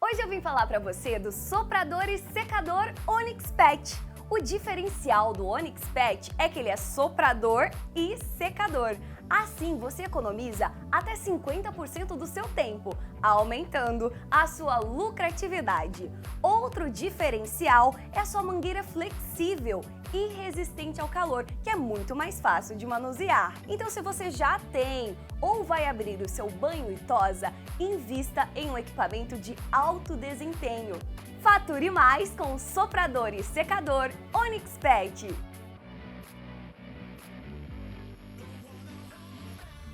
Hoje eu vim falar para você do soprador e secador Onyx Pet. O diferencial do Onyx Pet é que ele é soprador e secador. Assim você economiza até 50% do seu tempo, aumentando a sua lucratividade. Outro diferencial é a sua mangueira flexível e resistente ao calor, que é muito mais fácil de manusear. Então, se você já tem ou vai abrir o seu banho e tosa, invista em um equipamento de alto desempenho. Fature mais com o soprador e secador Onyx Pet.